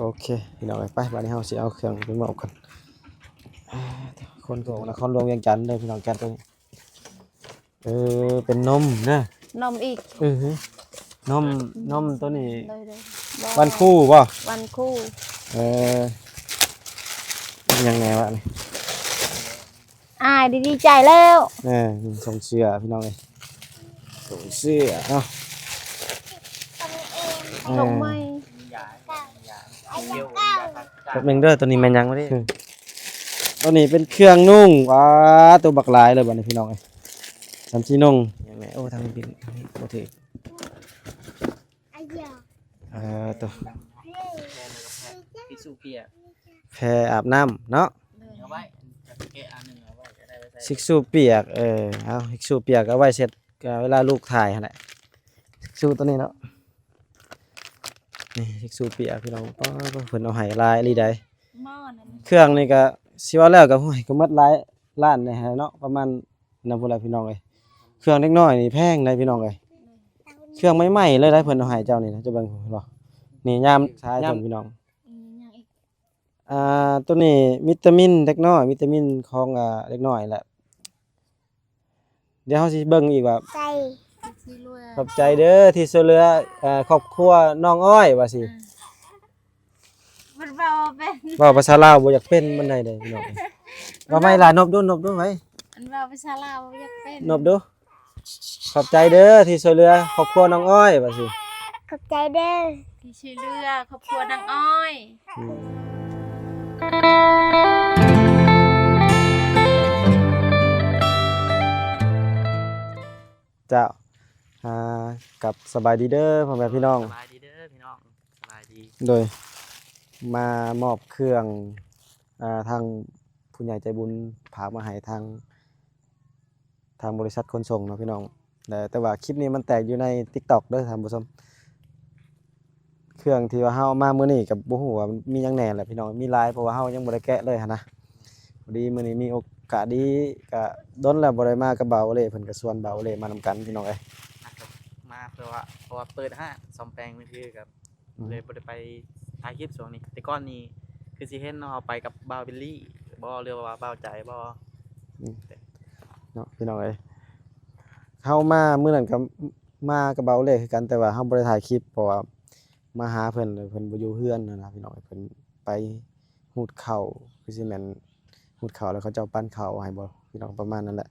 โอเคพี่น้องไปบ้านนี้เฮาสิเอาเครื่องไปมอบกันคนของนครหลวงเวียงจันทน์เด้อพี่น้องแก๊สตัวนี้เป็นนมนะนมอีกนมนมตัวนี้เลยวันคู่บ่วันคู่เออยังไงวะนี่ดีใจแล้วส่งเสื้อพี่น้องเลยส่งเสื้อเนาะลงไม่แป๊บนึงเด้อตัวนี้แม่นยังบ่ได้ตัวนี้เป็นเครื่องนุ่งว้าตัวบักหลายเลยบัดนี้พี่น้องเอ้ยสันสินุ่งยังไงโอ้ทางนี้บ่ถือตัวแพรอาบน้ำเนาะซิกซูเปียกเอาซิกซูเปียกเอาไว้เสร็จเวลาลูกถ่ายหั่นแหละซิกซูตัวนี้เนาะนี่ซิกซูเปียกพี่น้องป้าเพิ่นเอาให้ลายลีใดเครื่องนี่ก็สิว่าแล้วก็โอ้ยก็หมดหลายล้านเลยเนาะประมาณนำพุ่นล่ะพี่น้องเอ้ยเครื่องเล็กน้อยนี่แพงได้พี่น้องเอ้ยเครื่องใหม่ๆเลยได้เพิ่นเอาให้เจ้านี่นะจะเบิ่งบ่นี่ยามท้ายเพิ่นพี่น้องตัวนี้วิตามินเล็กน้อยวิตามินของเล็กน้อยแหละเดี๋ยวเฮาสิเบิ่งอีกว่าขอบใจเด้อที่ช่วยเหลือครอบครัวน้องอ้อยว่าสิมันเบาเป็นเว้าภาษาลาวบ่อยากเป็นมันได้เด้พี่น้องว่าไม่ล่ะนบดูไว้มันเบาภาษาลาวอยากเป็นนบดูขอบใจเด้อที่ช่วยเหลือครอบครัวน้องอ้อยว่าสิขอบใจเด้อที่ช่วยเหลือครอบครัวน้องอ้อยเจ้ากับสบายดีเด้อพ่อแม่พี่น้องสบายดีเด้อพี่น้องสบายดีโดยมามอบเครื่องทางผู้ใหญ่ใจบุญฝากมาให้ทางบริษัทขนส่งเนาะพี่น้องแต่ว่าคลิปนี้มันแตกอยู่ใน TikTok เด้อท่านผู้ชมเครื่องที่ว่าเฮามามื้อนี้กับบ่ฮู้ว่ามีหยังแหน่แหละพี่น้องมีหลายเพราะว่าเฮายังบ่ได้แกะเลยหั่นนะพอดีมื้อนี้มีโอกาสดีก็ดนแล้วบ่ได้มากับบ่าวเล่เพิ่นก็ชวนบ่าวเล่มานำกันพี่น้องเอ้ยมาเพราะว่าเปิดห้างซ่อมแปลงมือถือกับเลยบ่ได้ไปถ่ายคลิปช่วงนี้แต่ก่อนนี้คือสิเห็นเนาะเอาไปกับบ่าวบิลลี่บ่เรียกว่าบ่าวใจบ่เนาะพี่น้องเอ้ยเฮามามื้อนั้นก็มากับบ่าวเล่คือกันแต่ว่าเฮาบ่ได้ถ่ายคลิปเพราะว่ามาหาเพิ่นเลยเพิ่นบ่อยู่เฮือนนะพี่น้องเพิ่นไปหูดข้าวคือสิแม่นหูดข้าวแล้วเขาเจ้าปั้นข้าวให้บ่พี่น้องประมาณนั้นแหละ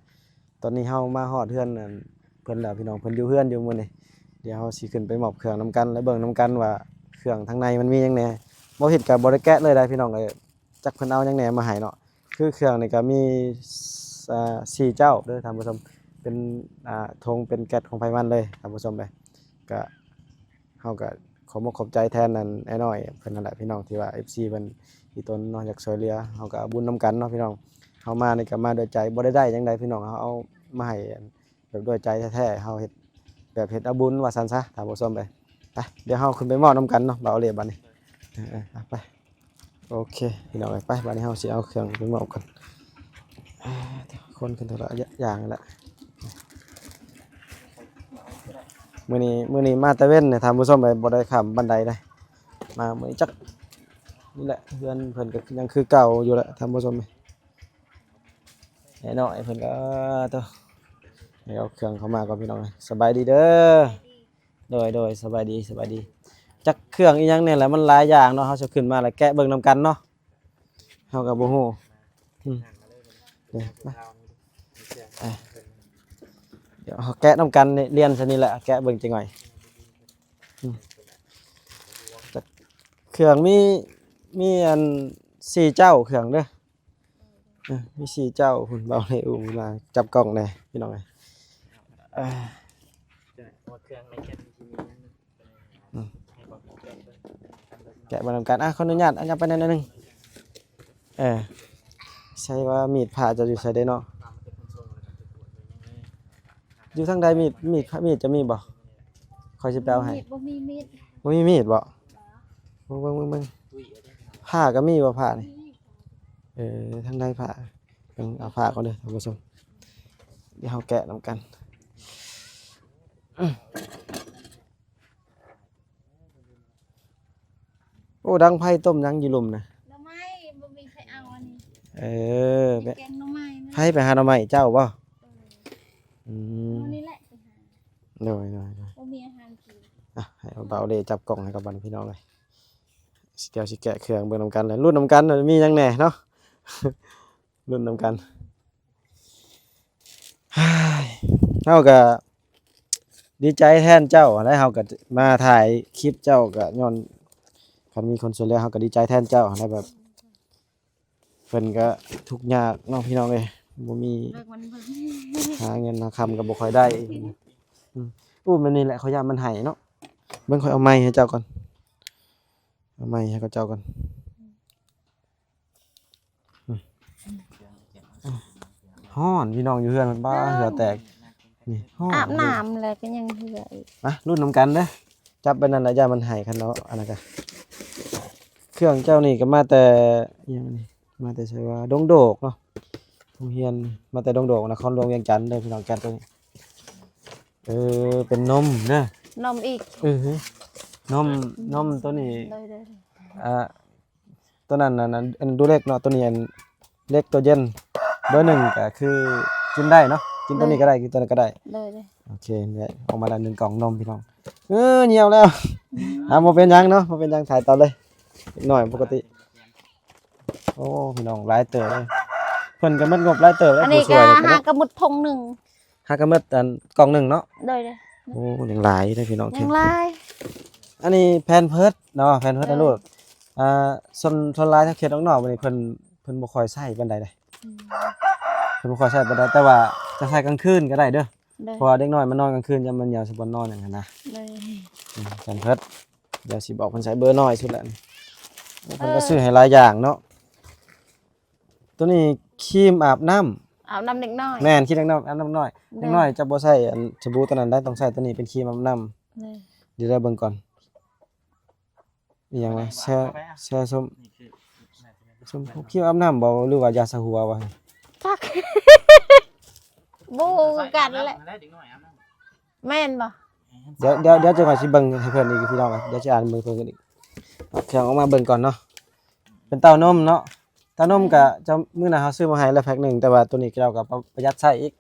ตอนนี้เฮามาฮอดเฮือนนั่นเพิ่นแล้วพี่น้องเพิ่นอยู่เฮือนอยู่มื้อนี้เดี๋ยวเฮาสิขึ้นไปมอบเครื่องนํกันแล้วเบิ่งนํกันว่าเครื่องทางในมันมีหยังแหน่บ่เฮ็ดก็บ่ได้แกะเลยได้พี่น้องเอ้ยจักเพิ่นเอาหยังแหน่มาให้เนาะคือเครื่องนี่ก็มี4เจ้าเด้อท่านผู้ชมเป็นธงเป็นแก๊สของไผมันเลยท่านผู้ชมเด้ก็เฮาก็ขอบใจแทนนั่นไอ้น้อยเพิ่นนั่นแหละพี่น้องที่ว่า FC เพิ่นที่ตนเนาะอยากช่วยเหลือเฮาก็บุญนํกันเนาะพี่น้องเฮามานี่ก็มาด้วยใจบ่ได้จังได๋พี่น้องเฮาเอามาให้แบบด้วยใจแท้ๆเฮาเฮ็ดแบบเฮ็ดเอาบุญว่าซั่นซะท่านผู้ชมไปเดี๋ยวเฮาขึ้นไปมอบนํกันเนาะบ่าวเล่บัดนี้ไปโอเคพี่น้องไปบัดนี้เฮาสิเอาเครื่องไปมอบกันคนขึ้นเท่าละอย่างนั่นแหละมื้อนี้มาตะเว้นเนี่ยท่านผู้ชมไปบ่ได้ข้ามบันไดได้มามื้อนี้จักนี่แหละเพื่อนเพิ่นก็ยังคือเก่าอยู่แหละท่านผู้ชมไอ้น้อยเพิ่นก็ตัวเอาเครื่องเข้ามาก่อนพี่น้องสบายดีเด้อโดยสบายดีจักเครื่องอีหยังเนี่ยแหละมันหลายอย่างเนาะเฮาจะขึ้นมาแล้วแกะเบิ่งนำกันเนาะเฮาก็บ่ฮู้เดี๋ยวแกะนำกันเรียนซะนี่แหละแกะเบิ่งจังหน่อยเครื่องมีอัน4เจ้าเครื่องเด้อมี4เจ้าหุ่นเบาเลยมาจับกล้องแน่พี่น้องเอ้ยเครื่องในแก๊สที่มีแกะมานำกันขออนุญาตไปหน่อยนึงใช่ว่ามีดผ่าจะอยู่ใส่ได้เนาะอยู่ทางใดมีดจะมีบ่คอยสิแปลให้บ่มีมีดบ่มีมีดบ่มึงผ้าก็มีบ่ผ้านี่ทางใดผ้าเอาผ้าก่อนเด้อท่านผู้ชมเดี๋ยวเฮาแกะนำกัน โอ้ดังไผต้มยังอยู่ลุมน่ะ หน่อไม้บ่มีใครเอาอันนี้ เออ มีแกงหน่อไม้นะ ไผไปหาหน่อไม้เจ้าบ่อืม เอานี่แหละไปหา โดย บ่มีอาหารกิน อ่ะให้เอาเบาเลยจับกล่องให้กับบันพี่น้องเลยสิเดียวสิแกะเครื่องเบิ่งนำกันเลยรุ่นนำกันมีหยังแหน่เนาะ รุ่นนำกันฮ้ายเฮาก็ดีใจแทนเจ้าและเฮาก็มาถ่ายคลิปเจ้าก็ย้อนคันมีคนช่วยเหลือเฮาก็ดีใจแทนเจ้าแล้วแบบเพิ่นก็ทุกข์ยากเนาะพี่น้องเอ้ยบ่มี เลิกมันเบิ่ง หาเงินหาคำก็บ่ค่อยได้อู้มันนี่แหละเขาย่านมันให้เนาะเบิ่งค่อยเอาไม้ให้เจ้าก่อนเอาไม้ให้กับเจ้าก่อนฮ้อนพี่น้องอยู่เฮือนมันบ้าเหือแตกนี่ฮ้อน อาบน้ำแล้วก็ยังเหืออีก มารุ่นนำกันเด้อจับไปนั่นแหละย่ามันให้คันเนาะอันนั้นก็เครื่องเจ้านี่ก็มาแต่อิหยังนี่มาแต่ใช่ว่าดงโดกเนาะโรงเรียนมาแต่ดงโดกนครหลวงเวียงจันทน์เด้อพี่น้องแก่นตัวนี้เป็นนมเด้อน มอีก นมตัวนี้ เลย อ่าตัวนั้นน่ะอันดูเล็กเนาะตัวนี้อันเล็กตัวเย็นเบอร์หนึ่งก็คือกินได้เนาะกินตัวนี้ก็ได้กินตัวนั้นก็ได้ เลย โอเคเนี่ยออกมาแล้ว1กล่องนมพี่น้องเหี่ยวแล้วบ่เป็นหยังเนาะบ่เป็นหยังถ่ายต่อเลยอีกหน่อยปกติโอ้พี่น้องหลายเติบเลยเพิ่นก็หมดงบหลายเติบแล้ว อัน ผู้ นี้ ช่ว ก็ ย หากระมุดทงหนึ่ง หากะหมดอันกล่องหนึงเนาะ เลย โอ้ยังหลายเด้อพี่น้อง ยังลาย อันนี้แพนเพิร์ดเนาะแพนเพิร์ดนะลูกส่วนหลายถ้าเขตนอกๆบัดนี้เพิ่นบ่ค่อยใช้ปานใดเด้เพิ่นบ่ค่อยใช้ปานใดแต่ว่าจะใช้กลางคืนก็ได้เด้อ เลย เพราะว่าเด็กน้อยมันนอนกลางคืนยามมันยามสิบ่นอนหยังหันนะ เลย แพนเพิร์ดเดี๋ยวสิบอกเพิ่นใช้เบอร์น้อยสุดแล้วนี่เพิ่นก็ซื้อให้หลายอย่างเนาะตัวนี้ครีมอาบน้ำ เอาน้ำเด็กน้อย แม่นครีมอาบน้ำน้อยเด็กน้อยจะบ่ใช้อันสบู่ตัวนั้นได้ต้องใช้ตัวนี้เป็นครีมอาบน้ำ เลย เดี๋ยวได้เบิ่งก่อนอีหยังวะแช่ส้มครีมอาบน้ำบ่หรือว่ายาสระหัววะ ทักบูกันแหละแม่นบ่ เดี๋ยวจะก่อนสิเบิ่งให้เพิ่นอีกพี่น้องเดี๋ยวสิอ่านเบิ่งเพิ่นกันอีกเอาเครื่องออกมาเบิ่งก่อนเนาะเป็นเต้านมเนาะเต้านมก็จะมื้อหน้าเฮาซื้อมาให้แล้วแพ็คหนึงแต่ว่าตัวนี้เราก็ประหยัดใช้อีก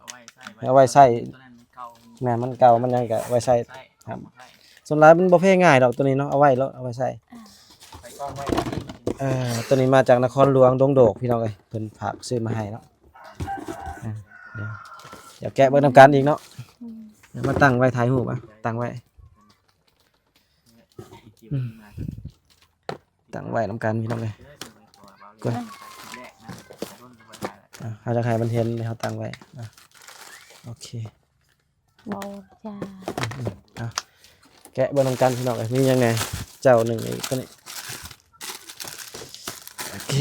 เอาไว้ใช้แม่มันเก่ามันยังก็ไว้ใช้ครับส่วนหลายมันบ่แพ้ง่ายดอกตัวนี้เนาะเอาไว้แล้วเอาไว้ใช้ตัวนี้มาจากนครหลวงดงโดกพี่น้องเอ้ยเพิ่นฝากซื้อมาให้เนาะเดี๋ยวแกะเบิ่งนำกันอีกเนาะเดี๋ยวมาตั้งไว้ถ่ายรูปอ่ะตั้งไว้ตั้งไว้นำกันพี่น้องเอ้ยก็เฮาจะให้มันเห็นเฮาตั้งไว้โอเค บ่จ้า แกะเบิ่งนำกันพี่น้องเอ้ยมีหยังไงเจ้าหนึ่งอีกตัวนี้โอเค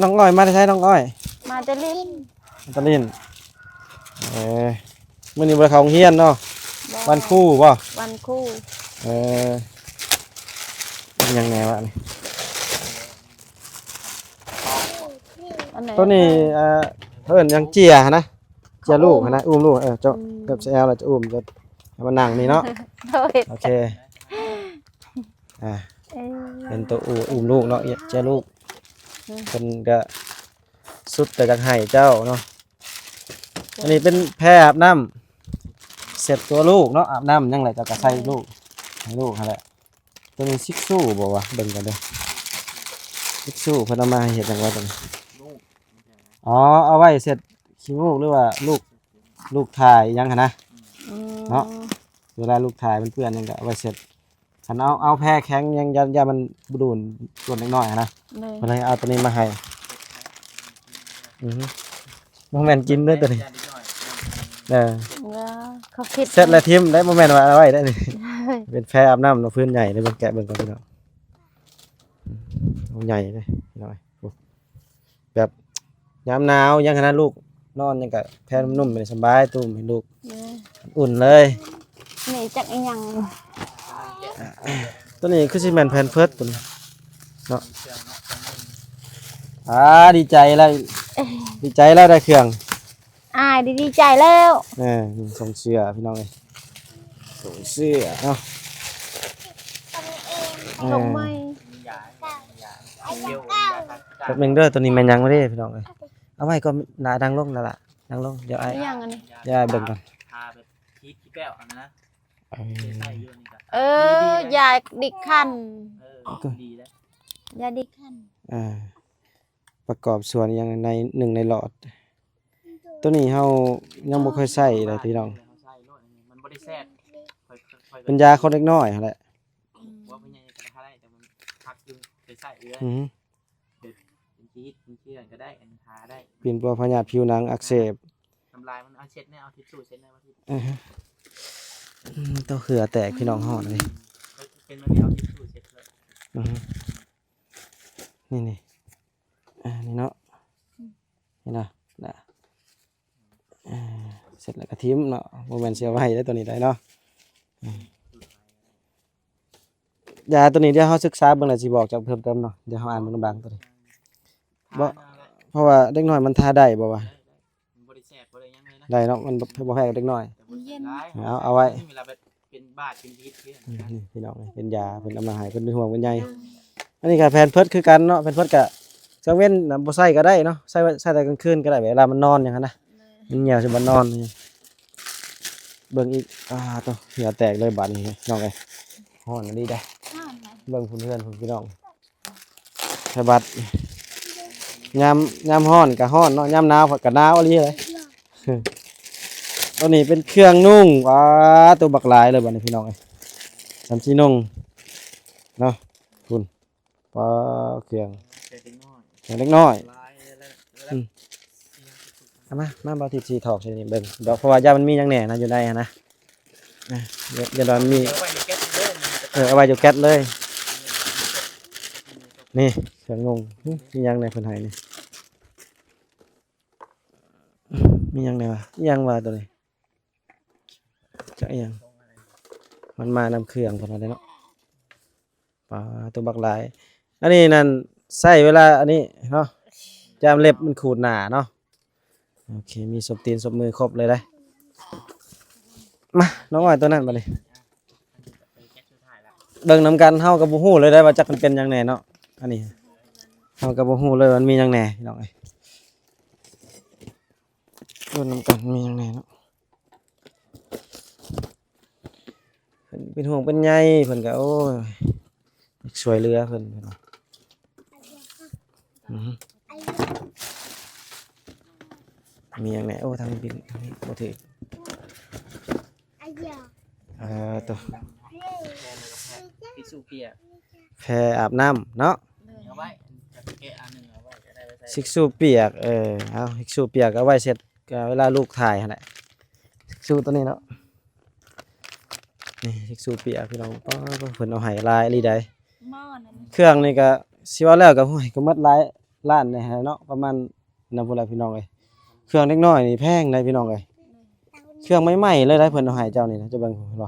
น้องอ้อยมาได้ใช้น้องอ้อย มาจะลิ้น ตะลินมื้อนี้บ่ได้เข้าโรงเรียนเนาะวันครูบ่ วันคู่ เป็นยังไงวะนี่ อันไหน ตัวนี้เอิ้นหยังเจียนะเจียลูกนะอุ้มลูกเจ้ากับแอลแล้วจะอุ้มจะให้มันนั่งนี่เนาะ โดย โอเคเป็นตัวอุ้มลูกเนาะเจียลูกเพิ่นก็สุดแต่จักให้เจ้าเนาะอันนี้เป็นแพรอาบน้ำเสร็จตัวลูกเนาะอาบน้ำยังไงจะกระใส่ลูกให้ลูกนั่นแหละตัวนี้ซิกซูบ่วะเบิ่งกันเด้อซิกซูเพิ่นเอามาให้เฮ็ดจังไว้ตัวนี้อ๋อเอาไว้เสร็จขี้มูกหรือว่าลูกถ่ายยังหั่นนะเนาะเวลาลูกถ่ายมันเปื้อนยังก็เอาไว้เสร็จคันเอาแพรแข็งยังอย่ามันบ่ดูนส่วนเล็กน้อยนะ เลย เพิ่นเลยเอาตัวนี้มาให้บ่แม่นกินเด้อตัวนี้เขาคิด เสร็จแล้วทิมได้บ่แม่นว่าเอาไว้ได้นี่ เป็นแพรอาบน้ำเนาะพื้นใหญ่เลยเบิ่งแกะเบิ่งก่อนพี่น้องใหญ่เลยพี่น้อยแบบยามหนาวยังขนาดลูกนอนยังกะแพรนุ่มๆสบายตุ้มให้ลูกอุ่นเลย นี่จักอีหยัง ตัวนี้คือสิแม่นแพนเพิร์สตัวนี้เนาะดีใจแล้วได้เครื่อง ดีใจแล้ว ส่งเสื้อพี่น้องเอ้ยส่งเสื้อเนาะ ชงไหม มียาเดียวยาตัด แป๊บนึงเด้อตัวนี้แม่นยังบ่ได้พี่น้องเอ้ยเอาไว้ก็หน้าดังลงนั่นล่ะดังลงเดี๋ยวไอ้ อย่างอันนี้ เดี๋ยวไอ้เบิ่งก่อน ทาแบบขี้แป้วอันนั้นนะใส่อยู่นี่ก็ ยาดิกคัน ดีแล้ว ยาดิกคัน ประกอบส่วนอย่างในหนึ่งในหลอด ตัวนี้เฮายังบ่ค่อยใช้เลยพี่น้อง มันบ่ได้แซ่บค่อยๆ เป็นยาคนเล็กน้อยหั่นแหละ ว่าเป็นยังไงก็ได้แต่มันพักดึงไปใส่เอื้อ อือฮึ เป็นชีสเป็นเชื่อนก็ได้อันทาได้ เป็นพวกพยาธิผิวหนังอักเสบ ทำลายมันเอาเช็ดเนี่ยเอาทิชชู่เช็ดเนี่ยมาที่ ตัวเขือแตกพี่น้องห่อเลย เป็นมันเอาทิชชู่เช็ดเลย อือฮึนี่นี่นี่เนาะนี่นะนะเสร็จแล้วก็ทิ้มเนาะโมเมนต์เสียไว้ได้ตัวนี้ได้เนาะยาตัวนี้เดี๋ยวเขาศึกษาเบิ่งแล้วสิบอกจากเพิ่มเติมเนาะเดี๋ยวเขาอ่านเบิ่งดังๆตัวนี้ เพราะว่าเด็กน้อยมันทาได้บ่วะ บริแซ่บบริยังไงนะ ได้เนาะมันบ่แพ้กับเด็กน้อย เอาไว้ เวลาแบบเป็นบาดเป็นพิษเพื่อน นี่พี่น้องเลยเป็นยาเป็นเอามาให้เพิ่นเป็นห่วงเป็นใยอันนี้ก็แพนเพิร์ดคือกันเนาะแพนเพิร์ดก็จังเว้นน่ะบ่ใส่ก็ได้เนาะใส่แต่กลางคืนก็ได้เวลามันนอนอย่างนั้นนะมันเหี่ยวสิบ่นอนนี่เบิ่งอีกตัวเหงื่อแตกเลยบัดนี้น้องเอ้ยฮ้อนอันนี้ได้เบิ่งเพื่อนพี่น้องแค่บัดยามฮ้อนก็ฮ้อนเนาะยามหนาวก็หนาวอีหลีเลย ตัวนี้เป็นเครื่องนุ่งตัวบักหลายเลยบัดนี้พี่น้องเอ้ยสำชีนุ่งเนาะคุณเครื่อง เด็กน้อย เล็กน้อย ลายแล้ว เอามาบ่ทิศสีถอกใช่นี่เบิ่งดอกเพราะว่ายามันมีหยังแหน่นะอยู่ในนะเดี๋ยวมันมี เดี๋ยวไว้ในแก๊สเด้อมันจะ เอาไว้อยู่แก๊สเลยนี่เครื่องนุ่งมีหยังในเพิ่นให้นี่มีหยังในวะอิหยังว่าตัวนี้จะอิหยังมันมานำเครื่องเพิ่นว่าได้เนาะตัวบักหลายอันนี้นั่นใช้เวลาอันนี้เนาะจามเล็บมันขูดหนาเนาะโอเคมีศพตีนศพมือครบเลยได้มาน้องอ้อยตัวนั้นมาเลย ไปแก๊สสุดท้ายแล้ว เบิ่งนำกันเฮากับบ่ฮู้เลยได้ว่าจักมันเป็นหยังแหน่เนาะอันนี้เฮากับบ่ฮู้เลยว่ามันมีหยังแหน่พี่น้องเอ้ยเบิ่งนำกันมีหยังแหน่เนาะเพิ่นเป็นห่วงเป็นใยเพิ่นก็โอ้ยช่วยเหลือเพิ่นพี่น้องอือฮึมีหยังแหน่โอ้ทางนี้ทางนี้บ่ถือตัว ทิชชู่เปียก แพรอาบน้ำเนาะ เอาไว้จะไปแกะอันหนึงเอาไว้จะได้ไปใส่ ซิกซูเปียกเอาซิกซูเปียกเอาไว้เสร็จก็เวลาลูกถ่ายหั่นแหละซิกซูตัวนี้เนาะนี่ซิกซูเปียกพี่น้องเพิ่นเอาให้ลายลีใด หม้อนั่น เครื่องนี่ก็สิว่าแล้วก็โอ้ยก็หมดหลายล้านนี่ฮะเนาะประมาณนำพุ่นล่ะพี่น้องเอ้ยเครื่องเล็กน้อยนี่แพงได้พี่น้องเอ้ยเครื่องใหม่ๆเลยได้เพิ่นเอาให้เจ้านี่นะเจ้าเบิ่งเห็นบ่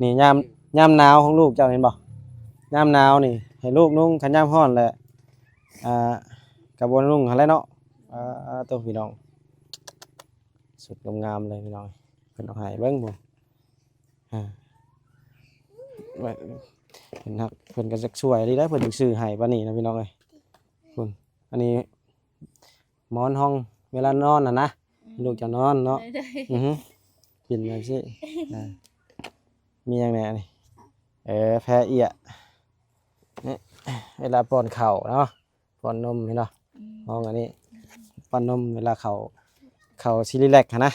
นี่ยามหนาวของลูกเจ้าเห็นบ่ยามหนาวนี่ให้ลูกนุ่งคันยามร้อนแหละกระบวนนุ่งหั่นแหละเนาะตัวพี่น้องสุดงามๆเลยพี่น้องเพิ่นเอาให้เบิ่งบ่ไว้เพิ่นฮักเพิ่นก็จักช่วยดีได้เพิ่นถึงซื้อให้ปานนี้นะพี่น้องเอ้ยคุณอันนี้หมอนห้องเวลานอนน่ะนะลูกจะนอนเนาะอือฮึกินจังซี่มีหยังแหน่นี่แพ้เอียนี่เวลาป้อนข้าวเนาะป้อนนมนี่เนาะห้องอันนี้ป้อนนมเวลาเข้าซิลิแลกหั่นนะ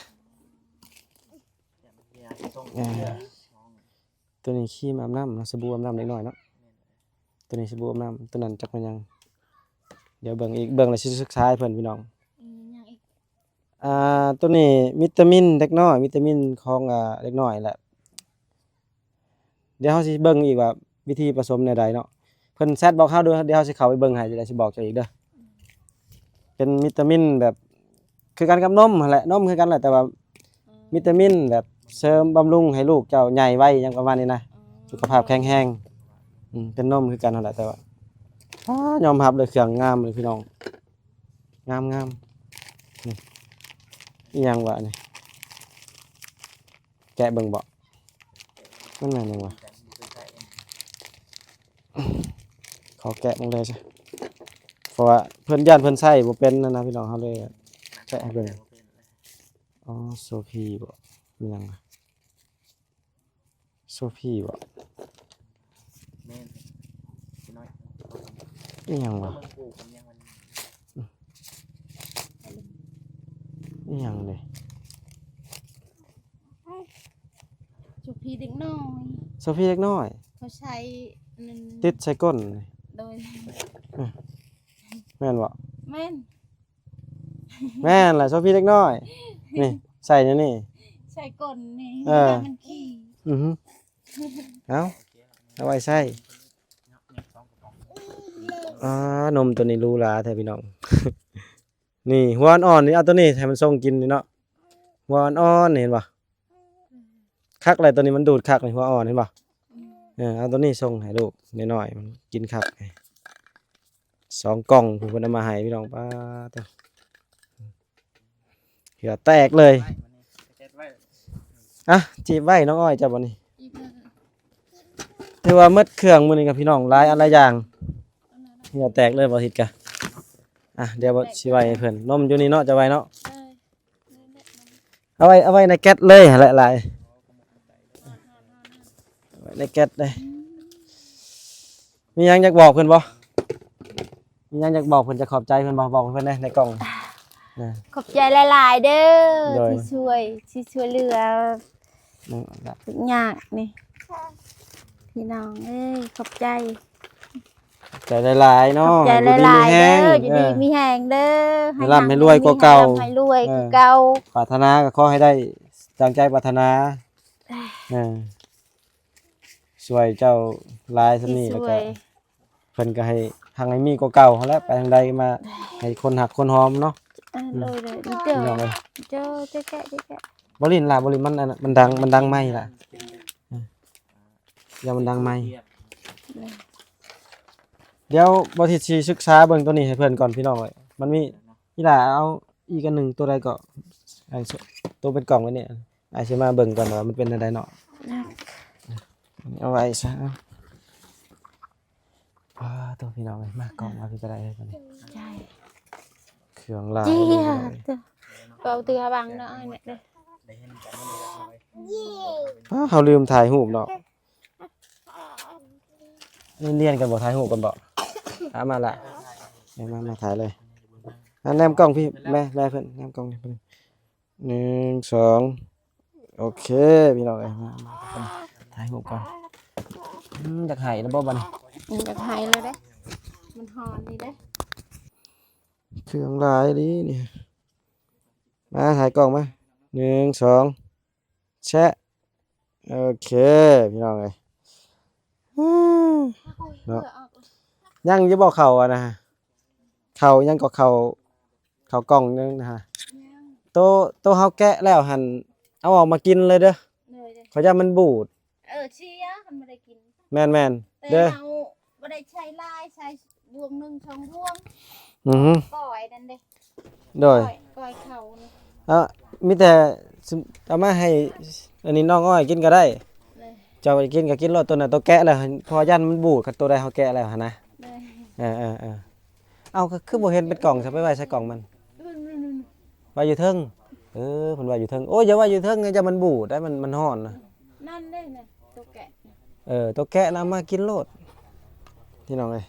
ตัวนี้ครีมอาบน้ำเนาะสบู่อาบน้ำเล็กน้อยเนาะตัวนี้สบู่อาบน้ำตัวนั้นจักมันยัง เดี๋ยวเบิ่งอีกเบิ่งแล้วสิศึกษาให้เพิ่นพี่น้องตัวนี้วิตามินเล็กน้อยวิตามินของเล็กน้อยแหละเดี๋ยวเฮาสิเบิ่งอีกว่าวิธีผสมแนวใดเนาะเพิ่นแซดบอกเฮาด้วยเดี๋ยวเฮาสิเข้าไปเบิ่งให้จะได้สิบอกเจ้าอีกเด้อเป็นวิตามินแบบคือกันกับนมนั่นแหละนมคือกันแหละแต่ว่าวิตามินแบบเสริมบำรุงให้ลูกเจ้าใหญ่ไวหยังประมาณนี้นะสุขภาพแข็งแรงเป็นนมคือกันนั่นแหละแต่ว่ายอมรับเลยเครื่องงามเลยพี่น้องงามนี่อีหยังวะนี่แกะเบิ่งบ่มันแม่นหยังวะ ขอแกะลงเลยใช่เพราะว่าเพิ่นย่านเพิ่นใช้บ่เป็นนะพี่น้องเฮาเลยแกะให้เบิ่งอ๋อโซพีบ่มีหยังอะโซพีบ่ แม่นพี่น้อย อีหยังวะ มันปลูกมันยังมัน อีหยังเลย จุกพีเด็กน้อย โซพีเล็กน้อย เขาใช้นั่น ติดใส่ก้นนี่ โดย แม่นบ่ แม่น แม่นล่ะโซพีเล็กน้อยนี่ใส่อยู่นี่ ใช้ก้นนี่ เออ มันขี้ อือฮึเอาเอาไว้ใส่ นมตัวนี้รู้ลาแท้พี่น้อง นี่หัวอ่อนๆนี่เอาตัวนี้ให้มันส่งกินนี่เนาะหัวอ่อนๆนี่เห็นป่ะคักอะไรตัวนี้มันดูดคักนี่หัวอ่อนเห็นป่ะเอาตัวนี้ส่งให้ลูกน้อยๆมันกินคัก2 กล่องผมเพิ่นเอามาให้พี่น้องป้าตัวเหือแตกเลย ไว้มันนี่เก็บไว้ อ่ะจีบไว้น้องอ้อยจับบ่นี่ อีกแล้ว ถือว่าหมดเครื่องมื้อนี้กับพี่น้องหลายอะไรอย่างเหือแตกเลยบ่ทิดกะเดี๋ยวบ่สิไว้ให้เพิ่นนมอยู่นี่เนาะจะไว้เนาะ เอ้ย เอาไว้ในแก๊สเลยหลายๆเอาไว้ในแก๊สเลยมีหยังอยากบอกเพิ่นบ่มีหยังอยากบอกเพิ่นจะขอบใจเพิ่นบ่บอกเพิ่นในกล่องนะ ขอบใจหลายๆเด้ โด อย ที่ช่วยเหลือ นั่น ทุกอย่างนี่พี่น้องเอ้ยขอบใจ ใจหลายๆ ขอ เนาะ บใจ อยู่ ห ดี ลายๆ มีแฮ เด้อง อยู่ดีมีแหงเด้อ ให้ร่ำให้รวยกว่าเก่า ให้รวยกว่าเก่า ปรารถนาก็ขอให้ได้ดังใจปรารถนาช่วยเจ้าหลายซั่น ที่ นี้แล้ว ช่ว ก็ ย เพิ่นก็ให้ทางให้มีกว่าเก่าหั่นแหละไปทางใดมาให้คนหักคนหอมเนาะ เลยเจอ พี่น้องเอ้ย เจอแกะ บ่ลินล่ะบ่ลินมันอันนั้นมันดังไหมล่ะอย่ามันดังไหมเดี๋ยวบ่ทิสิศึกษาเบิ่งตัวนี้ให้เพิ่นก่อนพี่น้องเอ้ยมันมีอีหล่าเอาอีกอันหนึงตัวใดก็ไอ้ตัวเป็นกล่องไว้เนี่ยไอ้สิมาเบิ่งก่อนว่ามันเป็นอันใดเนาะเอาไว้ซะตัวพี่น้องเอ้ยมากล่องมาพี่ก็ได้ตัวนี้ ใช่ เครื่องลาย เจี๊ เลย ย พี่น้องเอ้ย เป่าเตือบังเนาะเนี่ยเด้อ ได้เห็นกันมันเลยเอาไว้ เฮาลืมถ่ายรูปเนาะเรียนกันบ่ถ่ายรูปกันบ่มาละมาถ่ายเลยแนมกล้องพี่แม่เพิ่นแนมกล้องนี่เพิ่น1 2โอเคพี่น้องเอ้ยมาถ่ายรูปก่อนอยากให้แล้วบ่บัดนี้ อยากหายเลยเด้มันหอนนี่เด้ เครื่องลายดีนี่มาถ่ายกล้องมา1 2แชะโอเคพี่น้องเอ้ยเนาะยังจะบอกเขาอะนะเขายังก็เขากล่องนึงนะฮะโตเฮาแกะแล้วหั่นเอาออกมากินเลยเด้อ เลยเด้อ เขาจะมันบูด เชียมันไม่ได้กิน แม่น แต่ เด้อ เราไม่ได้ใช้ลายใช้ดวงหนึ่งช่องดวง อือฮึ ก้อยนั่นเด้ โดย ก้อยเขานี่ มีแต่เอามาให้อันนี้น้องอ้อยกินก็ได้ เลย เจ้าไปกินก็กินรสตัวน่ะตัวแกะแล้วพอยันมันบูดกับตัวใดเฮาแกะแล้วหั่นนะ เลย เอาก็คือบ่เห็นเป็นกล่องซะไปไว้ใส่กล่องมัน นู่น ไว้อยู่เทิงเพิ่นไว้อยู่เทิงโอ้ยอย่าไว้อยู่เทิงไงจะมันบูดได้มันร้อนนะ นั่นเด้เนี่ยตัวแกะ ตัวแกะนำมากินโลดพี่น้องเอ้ย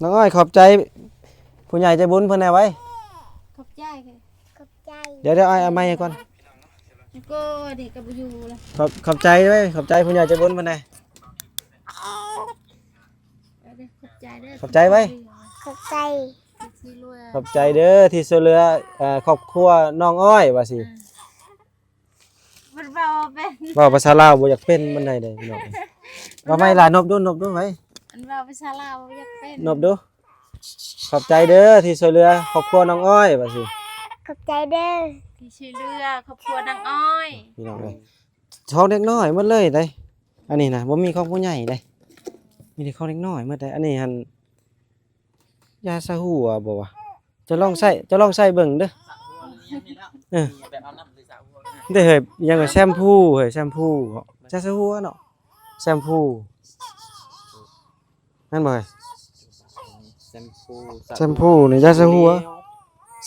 น้องอ้อยขอบใจผู้ใหญ่ใจบุญเพิ่นให้ไว้ ขอบใจเลยขอบใจ เดี๋ยวอ้อยเอาไม้ให้ก่อน ก็เด็กกับอยู่เลย ขอบใจด้วยขอบใจผู้ใหญ่ใจบุญเพิ่นให้ ขอบใจเด้อ ขอบใจไว้ ขอบใจที่รวย ขอบใจเด้อที่ช่วยเหลือครอบครัวน้องอ้อยว่าสิ มันเบาเป็น เว้าภาษาลาวบ่อยากเป็นมันได้เด้พี่น้องว่าไม่ล่ะนบดูไว้ มันเบาภาษาลาวอยากเป็น นบดูขอบใจเด้อที่ช่วยเหลือครอบครัวน้องอ้อยว่าสิ ขอบใจเด้อที่ช่วยเหลือครอบครัวนางอ้อย พี่น้องเอ้ยท้องเด็กน้อยหมดเลยได้อันนี้นะบ่มีของผู้ใหญ่ได้มีแต่ของเด็กน้อยหมดได้อันนี้หั่นยาซาหัวบ่วะจะลองใส่เบิ่งเด้อ แบบเอาน้ำใส่สาวหัว ได้เฮ้ยยังก็แชมพูเฮ้ยแชมพูยาซาหัวเนาะ แชมพูนั่นบ่เอ้ย แชมพู แชมพูนี่ยาสระหัว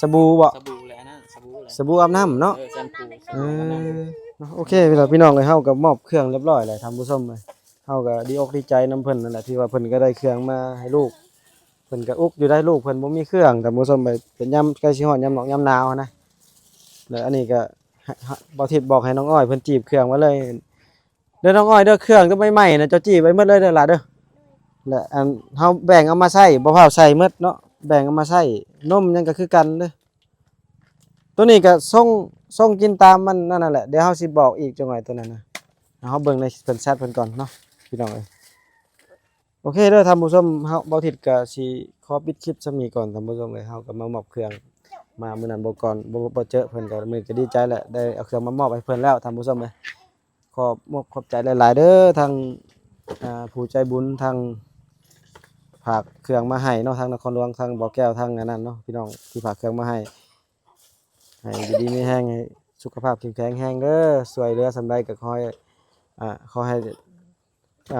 สบู่บ่ สบู่แหละนะสบู่แหละ สบู่อาบน้ำเนาะ แชมพูส เอ บู่อาบน้ำ อเนาะโอเคพี่น้องเอ้ยเฮาก็มอบเครื่องเรียบร้อยแล้วท่านผู้ชมเอ้ยเฮาก็ดีอกดีใจนํเพิ่นนั่นแหละที่ว่าเพิ่นก็ได้เครื่องมาให้ลูกเพิ่นก็อุกอยู่ได้ลูกเพิ่นบ่มีเครื่องท่านผู้ชมไปเป็นยามใกล้สิฮอดยามหนอกยามหนาวนะแล้วอันนี้ก็บ่ทิดบอกให้น้องอ้อยเพิ่นจีบเครื่องมาเลยเด้อน้องอ้อยเด้อเครื่องก็ใหม่ๆนะเจ้าจีบไว้หมดเลยเด้อล่ะเด้อและอันเฮาแบ่งเอามาใช้บ่พาใส่หมดเนาะแบ่งเอามาใช้นมยังก็คือกันเด้อตัวนี้ก็ส่งกินตามมันนั่นน่ะแหละเดี๋ยวเฮาสิบอกอีกจังหน่อยตัวนั้นน่ะเฮาเบิ่งในเพิ่นแชทเพิ่นก่อนเนาะพี่น้องเอ้ยโอเคเด้อท่านผู้ชมเฮาเบาทิดก็สิขอปิดคลิปซะนี้ก่อนท่านผู้ชมเอ้ยเฮาก็มามอบเครื่องมามื้อนั้นบ่ก่อนบ่เจอเพิ่นก็มื้อก็ดีใจแหละได้เอาเครื่องมามอบให้เพิ่นแล้วท่านผู้ชมเอ้ยขอบใจหลายๆเด้อทางผู้ใจบุญทางฝากเครื่องมาให้เนาะทางนครหลวงทางบ่อแก้วทางอันนั้นเนาะพี่น้องที่ฝากเครื่องมาให้อยู่ดีมีแรงให้สุขภาพเข้มแข็งแรงเด้อช่วยเหลือสำใดก็ขอให้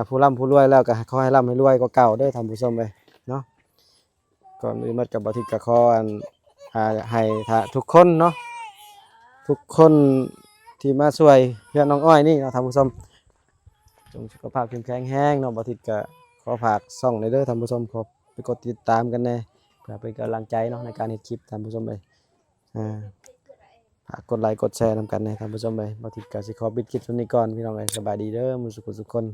ผู้ร่ำผู้รวยแล้วก็ขอให้ร่ำให้รวยกว่าเก่าเด้อท่านผู้ชมเอ้ยเนาะก่อนอื่นมากับบ่ทิศก็ขอให้ทุกคนเนาะทุกคนที่มาช่วยเพื่อนน้องอ้อยนี่เนาะท่านผู้ชมจงสุขภาพเข้มแข็งแรงเนาะบ่ทิศก็ขอฝากช่องในเด้อท่านผู้ชมขอไปกดติดตามกันแน่เพื่อเป็นกำลังใจเนาะในการเฮ็ดคลิปท่านผู้ชมเอ้ยฝากกดไลค์กดแชร์นำกันนะท่านผู้ชมเอ้ยบ่ทิศก็สิขอปิดคลิปตรงนี้ก่อนพี่น้องเอ้ยสบายดีเด้อมื้อสุขทุกคน